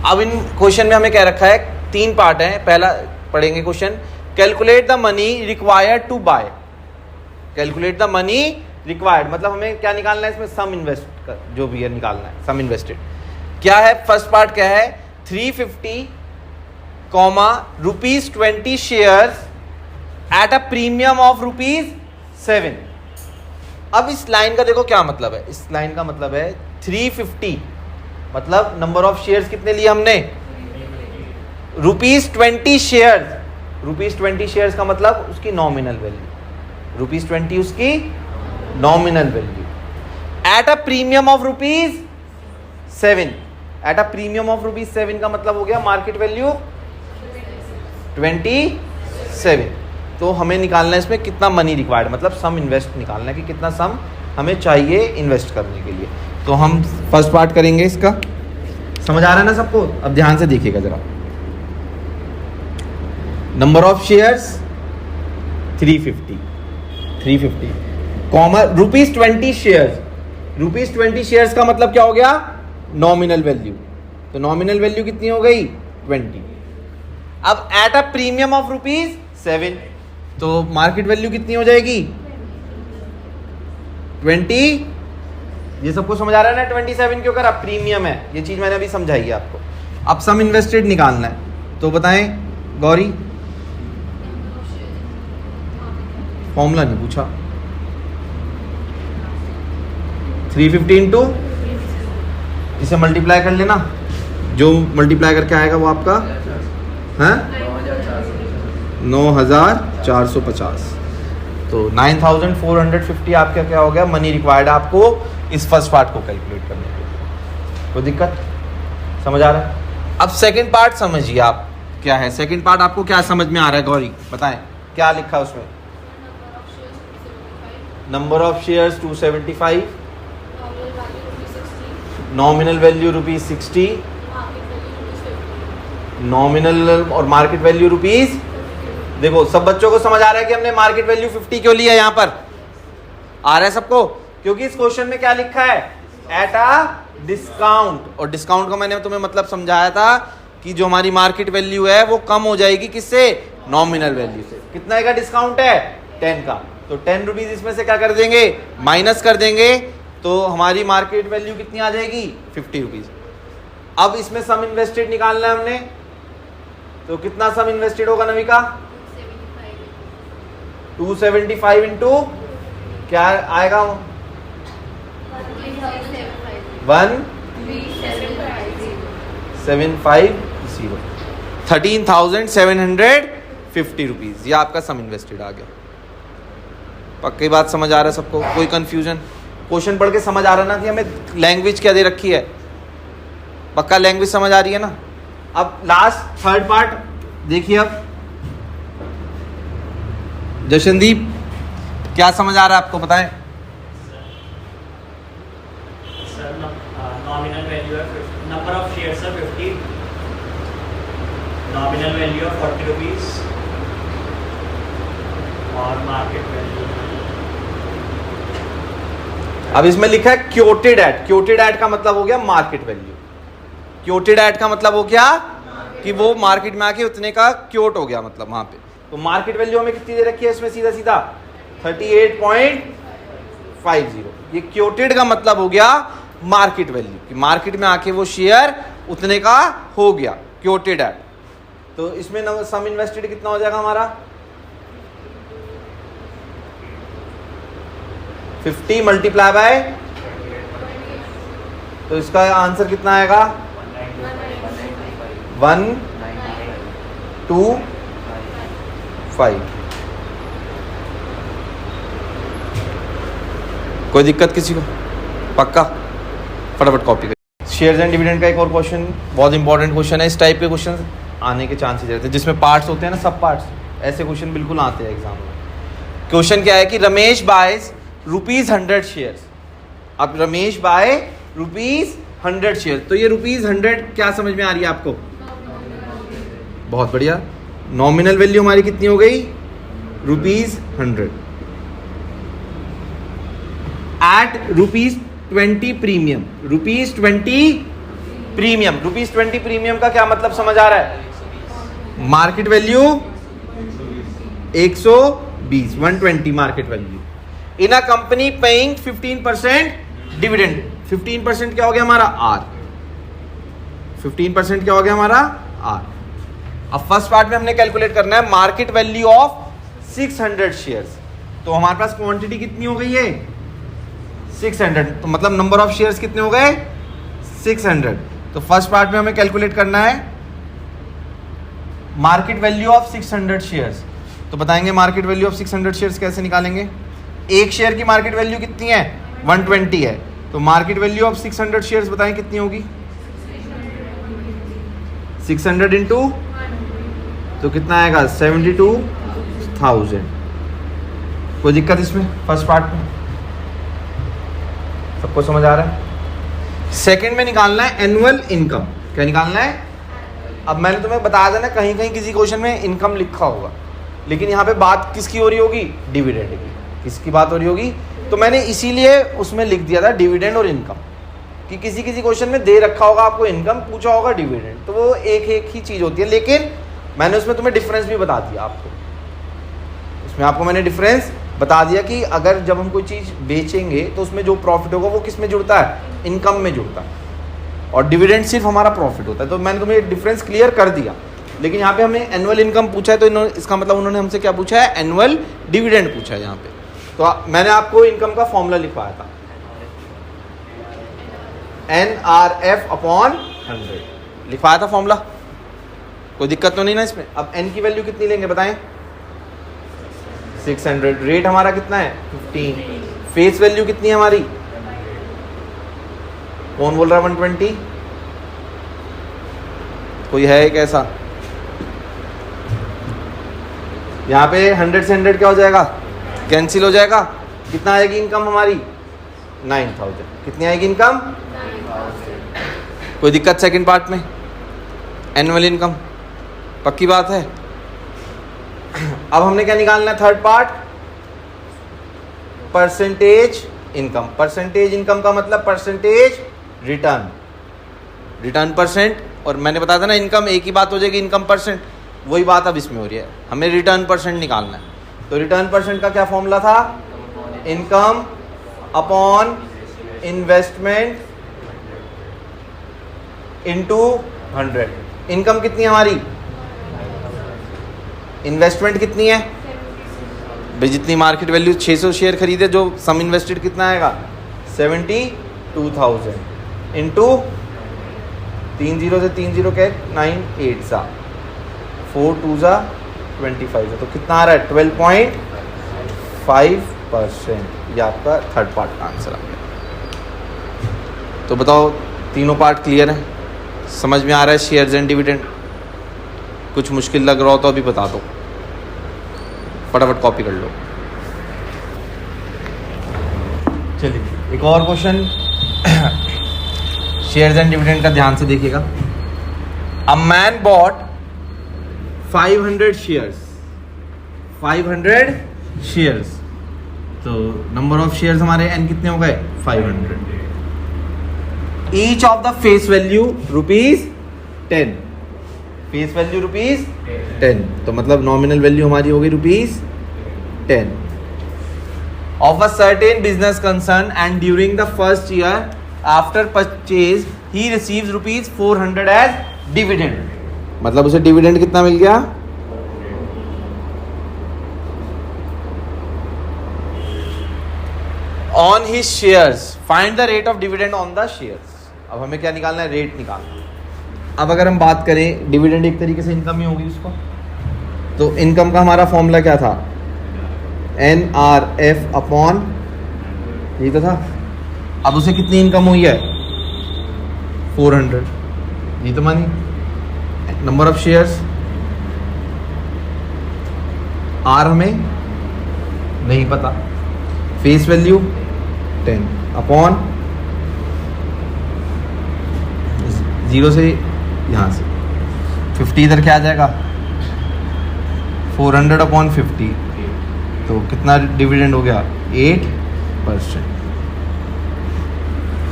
अब इन क्वेश्चन में हमें क्या रखा है, 3 पार्ट हैं। पहला पढ़ेंगे question, calculate the money required to buy. Calculate the money required मतलब हमें क्या निकालना है, इसमें सम इन्वेस्ट जो भी है निकालना है, सम इन्वेस्टेड। क्या है फर्स्ट पार्ट, क्या है 350 ₹20 shares at a premium of ₹7। अब इस लाइन का देखो क्या मतलब है, इस लाइन का मतलब है 350 मतलब नंबर ऑफ शेयर्स कितने लिए हमने, ₹20 शेयर्स। ₹20 शेयर्स का मतलब उसकी नॉमिनल वैल्यू, ₹20 उसकी nominal value at a premium of ₹7। At a premium of ₹7 का मतलब हो गया मार्केट वैल्यू 27। तो हमें निकालना है इसमें कितना मनी रिक्वायर्ड, मतलब सम इन्वेस्ट निकालना है कि कितना सम हमें चाहिए इन्वेस्ट करने के लिए। तो हम फर्स्ट पार्ट करेंगे इसका, समझ आ रहा है ना सबको। अब ध्यान से देखिएगा जरा, number of shares 350 comma ₹20 shares. ₹20 shares का मतलब क्या हो गया, नॉमिनल वैल्यू। तो नॉमिनल वैल्यू कितनी हो गई 20। अब एट अ प्रीमियम ऑफ ₹7 तो मार्केट वैल्यू कितनी हो जाएगी 20। ये सबको समझ आ रहा है ना, 27 के ऊपर अब प्रीमियम है, ये चीज मैंने अभी समझाई है आपको। अब सम इन्वेस्टेड निकालना है, तो बताएं गौरी, फॉर्मूला नहीं पूछा। 350 इंटू इसे मल्टीप्लाई कर लेना, जो मल्टीप्लाई करके आएगा वो आपका है 9450। तो 9450 आपका क्या हो गया मनी रिक्वायर्ड आपको इस फर्स्ट पार्ट को कैलकुलेट करने के लिए। कोई दिक्कत, समझ आ रहा है। अब सेकंड पार्ट समझिए आप, क्या है सेकंड पार्ट, आपको क्या समझ में आ रहा है गौरी, बताएं क्या लिखा है उसमें। Number of shares 275, nominal value ₹60, nominal और मार्केट वैल्यू ₹। देखो सब बच्चों को समझ आ रहा है कि हमने मार्केट वैल्यू 50 क्यों लिया, यहां पर आ रहा है सबको, क्योंकि इस क्वेश्चन में क्या लिखा है एट अ डिस्काउंट। और डिस्काउंट का मैंने तुम्हें मतलब समझाया था कि जो हमारी मार्केट वैल्यू है वो कम हो जाएगी किससे, नॉमिनल वैल्यू से। कितना का डिस्काउंट है 10 का, तो 10 रुपीज इसमें से क्या कर देंगे माइनस कर देंगे, तो हमारी मार्केट वैल्यू कितनी आ जाएगी 50 रुपीज। अब इसमें सम इन्वेस्टेड निकालना है हमने, तो कितना सम इन्वेस्टेड होगा नविका 275 इंटू क्या आएगा 1750, 13,750 रुपीज। ये आपका सम इन्वेस्टेड आ गया। पक्की बात समझ आ रहा है सबको, कोई कंफ्यूजन, क्वेश्चन पढ़ के समझ आ रहा ना कि हमें लैंग्वेज क्या दे रखी है, पक्का लैंग्वेज समझ आ रही है ना। अब लास्ट थर्ड पार्ट देखिए, अब जशनदीप क्या समझ आ रहा है आपको, बताएं। सर नॉमिनल वैल्यू है, नंबर ऑफ शेयर्स है 50, नॉमिनल वैल्यू है 40 रुपीज और मार्केट वैल्यू। अब इसमें लिखा है क्योटेड एट। क्योटेड एट का मतलब हो गया मार्केट वैल्यू। क्योटेड एट का मतलब हो गया कि वो मार्केट में आके उतने का क्योट हो गया, मतलब वहां पे। तो मार्केट वैल्यू हमें कितनी दे रखी है इसमें, सीधा सीधा 38.50। ये क्योटेड का मतलब हो गया मार्केट वैल्यू, कि मार्केट में आके वो शेयर उतने का हो गया, क्योटेड एट। तो इसमें सम इन्वेस्टेड कितना हो जाएगा हमारा 50 मल्टीप्लाई बाय, तो इसका आंसर कितना आएगा 125। कोई दिक्कत किसी को, पक्का फटाफट कॉपी कर। शेयर्स एंड डिविडेंड का एक और क्वेश्चन, बहुत इंपॉर्टेंट क्वेश्चन है। इस टाइप के क्वेश्चन आने के चांसेस रहते हैं, जिसमें पार्ट्स होते हैं ना, सब पार्ट्स, ऐसे क्वेश्चन बिल्कुल आते हैं एग्जाम में। क्वेश्चन क्या है कि रमेश बायज ₹100 शेयर्स। अब रमेश बाय ₹100 शेयर, तो ये ₹100 क्या समझ में आ रही है आपको, बहुत बढ़िया। नॉमिनल वैल्यू हमारी कितनी हो गई ₹100 एट ₹20 प्रीमियम, ₹20 प्रीमियम, ₹20 प्रीमियम का क्या मतलब समझ आ रहा है? Market value 120, 120 market value in a company paying 15% dividend. 15% क्या हो गया हमारा? आर। 15% क्या हो गया हमारा? आर। अब फर्स्ट पार्ट में हमने कैलकुलेट करना है मार्केट वैल्यू ऑफ 600 शेयर्स। तो हमारे पास क्वांटिटी कितनी हो गई है? 600। तो मतलब नंबर ऑफ शेयर्स कितने हो गए? 600। तो फर्स्ट पार्ट में हमें कैलकुलेट करना है मार्केट वैल्यू ऑफ 600 शेयर्स। तो बताएंगे मार्केट वैल्यू ऑफ 600 शेयर्स कैसे निकालेंगे? एक शेयर की मार्केट वैल्यू कितनी है? 120 है। तो मार्केट वैल्यू ऑफ 600 शेयर्स बताएं कितनी होगी? 600 इंटू, तो कितना आएगा? 72,000। कोई दिक्कत इसमें? फर्स्ट पार्ट में सबको समझ आ रहा है? सेकंड में निकालना है एनुअल इनकम। क्या निकालना है? अब मैंने तुम्हें बताया था ना, कहीं कहीं किसी क्वेश्चन में इनकम लिखा होगा, लेकिन यहाँ पे बात किसकी हो रही होगी? डिविडेंड की। किसकी बात हो रही होगी? तो मैंने इसीलिए उसमें लिख दिया था डिविडेंड और इनकम, कि किसी किसी क्वेश्चन में दे रखा होगा आपको इनकम, पूछा होगा डिविडेंड, तो वो एक ही चीज़ होती है। लेकिन मैंने उसमें तुम्हें डिफरेंस भी बता दिया आपको, उसमें आपको मैंने डिफरेंस बता दिया कि अगर जब हम कोई चीज़ बेचेंगे तो उसमें जो प्रॉफिट होगा वो किस में जुड़ता है? इनकम में जुड़ता है, और डिविडेंड सिर्फ हमारा प्रॉफिट होता है। तो मैंने तुम्हें डिफरेंस क्लियर कर दिया। लेकिन यहाँ पे हमें एनुअल इनकम पूछा है, तो इसका मतलब उन्होंने हमसे क्या पूछा है? एनुअल डिविडेंड पूछा है यहाँ पे। तो मैंने आपको इनकम का फॉर्मूला लिखवाया था, NRF/100 लिखवाया था फॉर्मूला। कोई दिक्कत तो नहीं ना इसमें? अब n की वैल्यू कितनी लेंगे बताएं? 600। रेट हमारा कितना है? 15। फेस वैल्यू कितनी है हमारी? कौन बोल रहा है 120? कोई है एक ऐसा? यहाँ पे 100 से 100 क्या हो जाएगा? कैंसिल हो जाएगा। कितना आएगी इनकम हमारी? 9000। कितनी आएगी इनकम? 9000। कोई दिक्कत सेकंड पार्ट में? एनुअल इनकम पक्की बात है? अब हमने क्या निकालना है? Third part, percentage income. Percentage income का मतलब परसेंटेज रिटर्न, रिटर्न परसेंट। और मैंने बताया था ना, इनकम एक ही बात हो जाएगी, इनकम परसेंट। वही बात अब इसमें हो रही है, हमें रिटर्न परसेंट निकालना है। तो रिटर्न परसेंट का क्या फॉर्मूला था? Income upon investment into 100। Income कितनी है हमारी? इन्वेस्टमेंट कितनी है भाई? जितनी मार्केट वैल्यू, 600 शेयर खरीदे, जो सम इन्वेस्टेड कितना आएगा? 72,000 इंटू 3 0 से 3 0 के 9 8 सा 4 2 सा 25। तो कितना आ रहा है? 12.5%। ये आपका थर्ड पार्ट का आंसर आ गया। तो बताओ, तीनों पार्ट क्लियर है? समझ में आ रहा है? Shares and dividend. कुछ मुश्किल लग रहा हो तो अभी बता दो, फटाफट कॉपी कर लो। चलिए एक और क्वेश्चन शेयर्स एंड डिविडेंड का ध्यान से देखिएगा। A man bought 500 shares. 500 shares, तो नंबर ऑफ शेयर्स हमारे n कितने हो गए? 500। Each of the face value ₹10। Face value ₹10, तो मतलब नॉमिनल वैल्यू हमारी हो गई ₹10 of a certain business concern, and during the first year after purchase he receives ₹400 as dividend. मतलब उसे डिविडेंड कितना मिल गया? On his shares. Find the rate of dividend on the shares. अब हमें क्या निकालना है? रेट निकालना है। अब अगर हम बात करें, डिविडेंड एक तरीके से इनकम ही होगी उसको, तो इनकम का हमारा फॉर्मूला क्या था? NRF/, ये तो था। अब उसे कितनी इनकम हुई है? 400। ये तो मानी। नंबर ऑफ शेयर्स R हमें नहीं पता। फेस वैल्यू 10 अपॉन 0 से यहाँ से 50 इधर क्या आ जाएगा? 400/50। तो कितना डिविडेंड हो गया? 8%।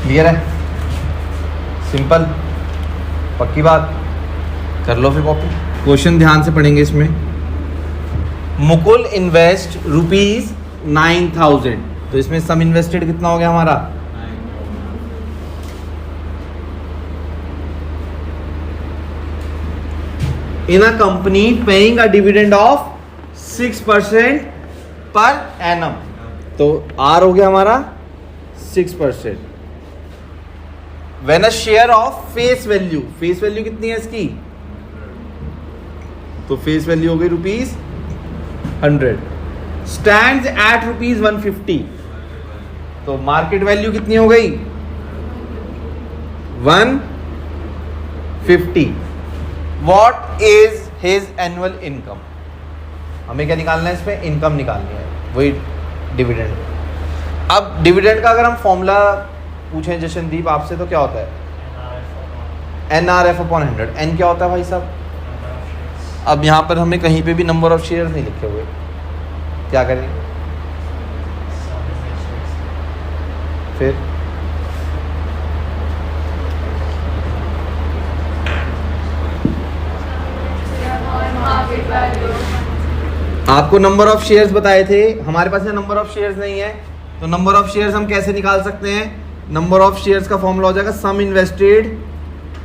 क्लियर है? सिंपल। पक्की बात, कर लो फिर कॉपी। क्वेश्चन ध्यान से पढ़ेंगे इसमें। मुकुल इन्वेस्ट ₹9,000, तो इसमें सम इन्वेस्टेड कितना हो गया हमारा? In a company paying a dividend of 6% per annum, तो आर हो गया हमारा 6%। When a share of face value, face value कितनी है इसकी? तो फेस वैल्यू हो गई ₹100, स्टैंड्स एट ₹150, तो मार्केट वैल्यू कितनी हो गई? 150। What is his annual income? हमें क्या निकालना है इसमें? इनकम निकालनी है, वही डिविडेंड। अब डिविडेंड का अगर हम फॉर्मूला पूछें जशनदीप आपसे तो क्या होता है? NRF/100। एन क्या होता है भाई साहब? अब यहाँ पर हमें कहीं पे भी नंबर ऑफ शेयर नहीं लिखे हुए, क्या करें फिर? आपको नंबर ऑफ शेयर्स बताए थे, हमारे पास नंबर ऑफ शेयर्स नहीं है, तो नंबर ऑफ शेयर्स हम कैसे निकाल सकते हैं? नंबर ऑफ शेयर्स का फॉर्मूला हो जाएगा सम इन्वेस्टेड,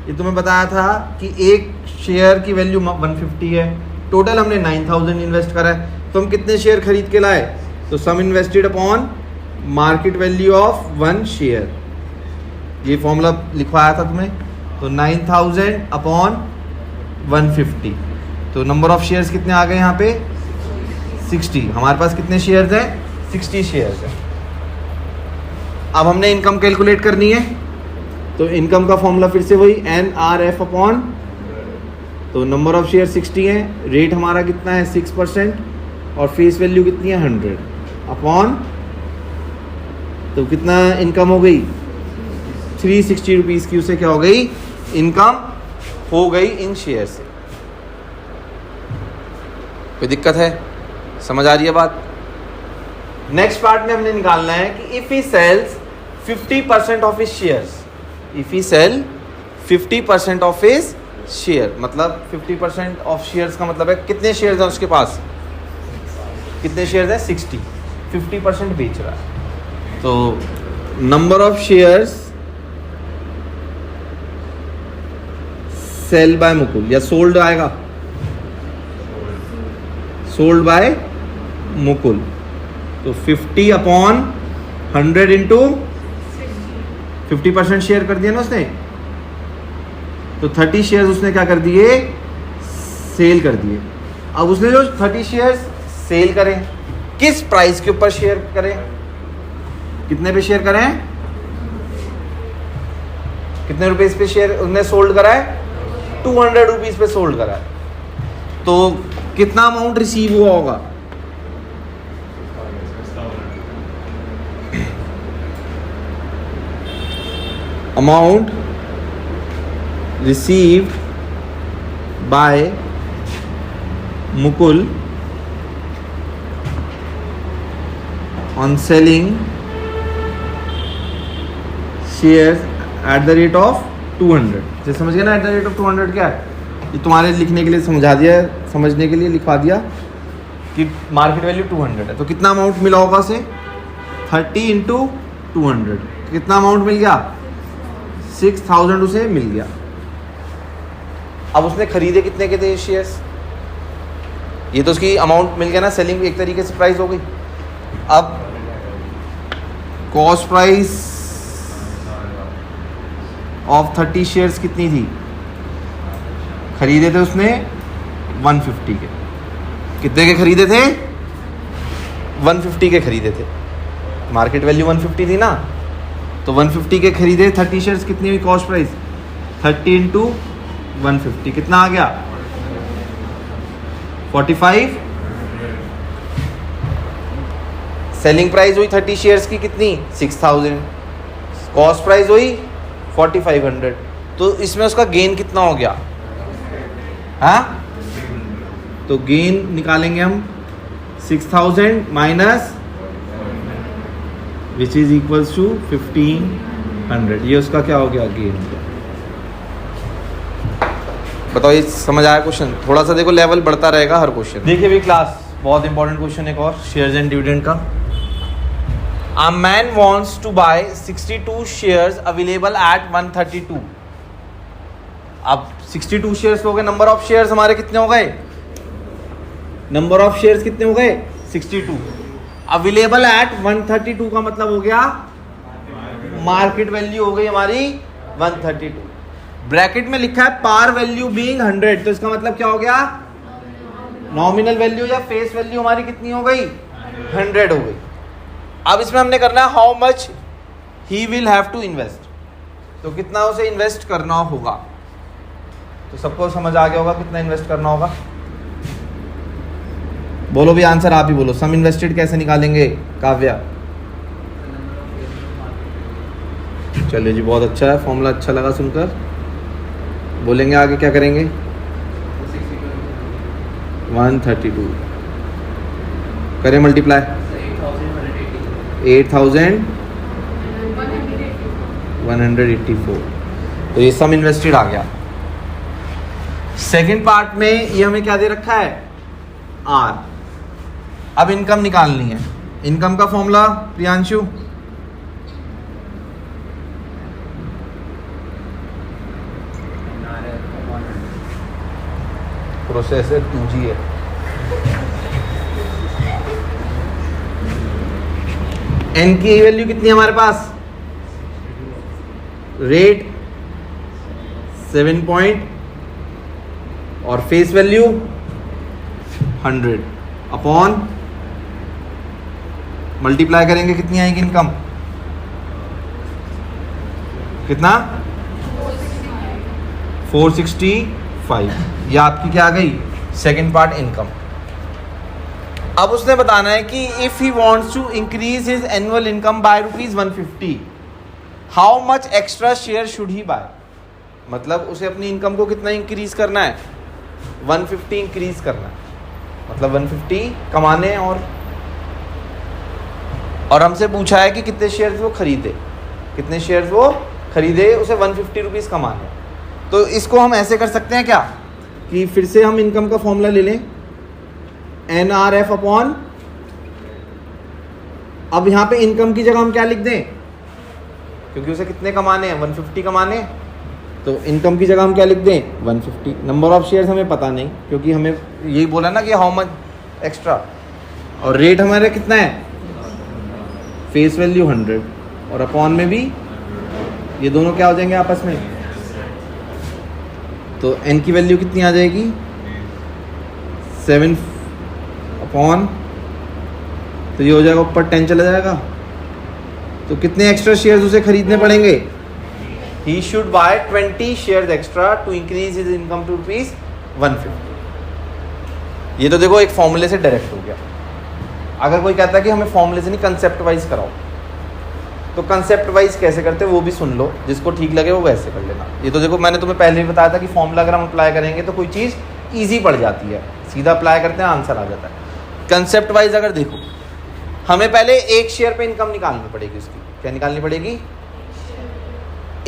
ये तुम्हें बताया था कि एक शेयर की वैल्यू 150 है, टोटल हमने 9,000 इन्वेस्ट करा है, तो हम कितने शेयर खरीद के लाए? तो sum invested upon market value of 1 share, ये फॉर्मूला लिखवाया था तुम्हें। तो 9,000 अपॉन 150, तो नंबर ऑफ शेयर्स कितने आ गए यहाँ पे? 60। हमारे पास कितने शेयर्स हैं? 60 शेयर्स हैं। अब हमने इनकम कैलकुलेट करनी है, तो इनकम का फॉर्मूला फिर से वही NRF अपॉन, तो नंबर ऑफ शेयर 60 है, रेट हमारा कितना है? 6%, और फेस वैल्यू कितनी है? 100 अपॉन, तो कितना इनकम हो गई? 360 रुपीज़ की उसे क्या हो गई? इनकम हो गई इन शेयर से। कोई दिक्कत है? समझ आ रही है बात? नेक्स्ट पार्ट में हमने निकालना है कि if he sells 50% of his shares, if he sell 50% of his share, मतलब 50% ऑफ शेयर्स का मतलब है कितने शेयर्स हैं उसके पास? कितने शेयर्स हैं? 60। 50% बेच रहा है, तो number of shares sell by Mukul, या सोल्ड आएगा, सोल्ड बाय मुकुल, तो 50 अपॉन 100 इंटू 50% शेयर कर दिया ना उसने, तो 30 शेयर्स उसने क्या कर दिए? सेल कर दिए। अब उसने जो 30 शेयर्स सेल करें, किस प्राइस के ऊपर शेयर करें? कितने पे शेयर करें? कितने रुपए पे शेयर उसने सोल्ड करा है? 200 रुपीज पे सोल्ड करा है, तो कितना अमाउंट रिसीव हुआ होगा? Amount received by Mukul on selling shares at the rate of 200। जैसे समझ गए ना, एट द रेट ऑफ 200 क्या है? ये तुम्हारे लिखने के लिए समझा दिया, समझने के लिए लिखवा दिया कि मार्केट वैल्यू 200 है, तो कितना अमाउंट मिला होगा उसे? 30 इंटू 200, कितना अमाउंट मिल गया? 6,000 उसे मिल गया। अब उसने खरीदे कितने के थे शेयर्स? ये तो उसकी अमाउंट मिल गया ना, सेलिंग एक तरीके से प्राइस हो गई। अब कॉस्ट प्राइस ऑफ 30 शेयर्स कितनी थी? खरीदे थे उसने 150 के। कितने के खरीदे थे? 150 के खरीदे थे। मार्केट वैल्यू 150 थी ना, तो 150 के खरीदे 30 शेयर्स, कितनी हुई कॉस्ट प्राइस? 30 इंटू 150 कितना आ गया? 45। सेलिंग प्राइस हुई 30 शेयर्स की कितनी? 6,000। कॉस्ट प्राइस हुई 4,500, तो इसमें उसका गेन कितना हो गया? हाँ, तो गेन निकालेंगे हम 6,000 minus which is equals to 1,500, ये उसका क्या हो गया? गेन हो गया। बताओ ये समझ आया क्वेश्चन? थोड़ा सा देखो लेवल बढ़ता रहेगा हर क्वेश्चन। देखिए भी क्लास, बहुत इंपॉर्टेंट क्वेश्चन एक और, शेयर्स एंड डिविडेंड का। A man wants to buy 62 shares available at 132. अब 62 शेयर्स हो गए, नंबर ऑफ शेयर्स हमारे कितने हो गए? नंबर ऑफ शेयर्स कितने हो गए? 62। अवेलेबल एट 132 का मतलब हो गया मार्केट वैल्यू हो गई हमारी 132। ब्रैकेट में लिखा है पार वैल्यू बीइंग 100, तो इसका मतलब क्या हो गया? नॉमिनल वैल्यू या फेस वैल्यू हमारी कितनी हो गई? 100 हो गई। अब इसमें हमने करना है how much he will have to invest, तो कितना उसे इन्वेस्ट करना होगा। तो सबको समझ आ गया होगा कितना इन्वेस्ट करना होगा। बोलो भी आंसर आप ही बोलो। सम इन्वेस्टेड कैसे निकालेंगे काव्या? चलिए जी, बहुत अच्छा है, फॉर्मूला अच्छा लगा सुनकर। बोलेंगे आगे क्या करेंगे? 132 करें मल्टीप्लाई 8,184, तो ये सम इन्वेस्टेड आ गया। सेकंड पार्ट में ये हमें क्या दे रखा है? आर। अब इनकम निकालनी है। इनकम का फॉर्मूला प्रियांशु? प्रोसेसर 2G है। एन की वैल्यू कितनी है हमारे पास? रेट 7 पॉइंट और फेस वैल्यू 100 अपॉन मल्टीप्लाई करेंगे, कितनी आएगी इनकम? कितना? 465। ये आपकी क्या आ गई? Second part income. अब उसने बताना है कि if he wants to increase his annual income by ₹150, how much extra share should he buy. मतलब उसे अपनी इनकम को कितना इंक्रीज करना है? 150 इंक्रीज करना है, मतलब 150 कमाने हैं। और हमसे पूछा है कि कितने शेयर्स वो खरीदे, कितने शेयर्स वो खरीदे, उसे 150 रुपीज़ कमाने। तो इसको हम ऐसे कर सकते हैं क्या कि फिर से हम इनकम का फॉर्मूला ले लें, NRF अपॉन, अब यहां पे इनकम की जगह हम क्या लिख दें, क्योंकि उसे कितने कमाने हैं? 150 कमाने हैं, तो इनकम की जगह हम क्या लिख दें? 150। नंबर ऑफ शेयर्स हमें पता नहीं, क्योंकि हमें यही बोला ना कि हाउ मच एक्स्ट्रा, और रेट हमारे कितना है? फेस वैल्यू 100 और अपॉन में भी ये दोनों क्या हो जाएंगे आपस में? तो n की वैल्यू कितनी आ जाएगी? 7 अपॉन, तो ये हो जाएगा ऊपर 10 चला जाएगा। तो कितने एक्स्ट्रा शेयर्स उसे खरीदने पड़ेंगे? He should buy 20 shares extra to increase his income to ₹150। ये तो देखो एक फॉर्मूले से डायरेक्ट हो गया। अगर कोई कहता है कि हमें फॉर्मूले से नहीं कंसेप्ट वाइज कराओ, तो कंसेप्ट वाइज कैसे करते हैं वो भी सुन लो, जिसको ठीक लगे वो वैसे कर लेना। ये तो देखो मैंने तुम्हें पहले भी बताया था कि फॉर्मूला अगर हम अप्लाई करेंगे तो कोई चीज़ ईजी पड़ जाती है, सीधा अप्लाई करते हैं आंसर आ जाता है। कंसेप्ट वाइज अगर देखो, हमें पहले एक शेयर पे इनकम निकालनी पड़ेगी। उसकी क्या निकालनी पड़ेगी?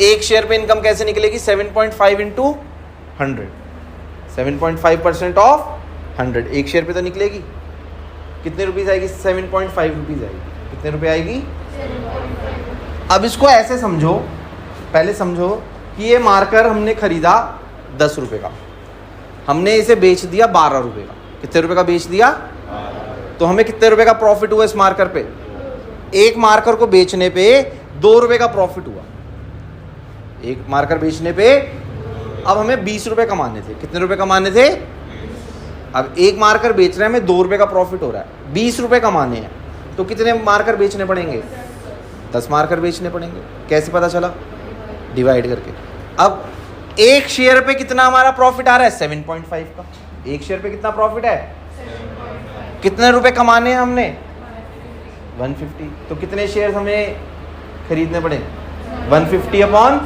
एक शेयर पे इनकम कैसे निकलेगी? 7.5 इंटू 100, 7.5% ऑफ 100 एक शेयर पे तो निकलेगी। कितने रुपीज़ आएगी? 7.5 रुपीज़ आएगी। कितने रुपए आएगी? अब इसको ऐसे समझो, पहले समझो कि ये मार्कर हमने खरीदा 10 रुपए का, हमने इसे बेच दिया 12 रुपए का। कितने रुपए का बेच दिया? तो हमें कितने रुपए का प्रॉफिट हुआ इस मार्कर पे? एक मार्कर को बेचने पे 2 रुपए का प्रॉफिट हुआ। एक मार्कर बेचने पे अब हमें 20 रुपए कमाने थे। कितने रुपए कमाने थे? अब एक मार्कर बेच रहे हैं, हमें 2 रुपए का प्रॉफिट हो रहा है, 20 रुपए कमाने हैं, तो कितने मार्कर बेचने पड़ेंगे? 10 मार्कर बेचने पड़ेंगे। कैसे पता चला? डिवाइड करके। अब एक शेयर पे कितना हमारा प्रॉफिट आ रहा है? 7.5 का। एक शेयर पे कितना प्रॉफिट है? 7.5। कितने रुपए कमाने हैं हमने? 150। तो कितने शेयर हमें खरीदने पड़ेंगे? 150 अपॉन,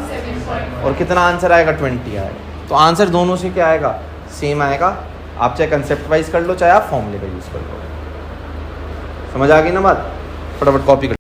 और कितना आंसर आएगा? 20 आएगा। तो आंसर दोनों से क्या आएगा? सेम आएगा। आप चाहे कंसेप्ट वाइज कर लो, चाहे आप फॉर्मूले का यूज कर लो। समझ आ गई ना बात? फटाफट कॉपी कर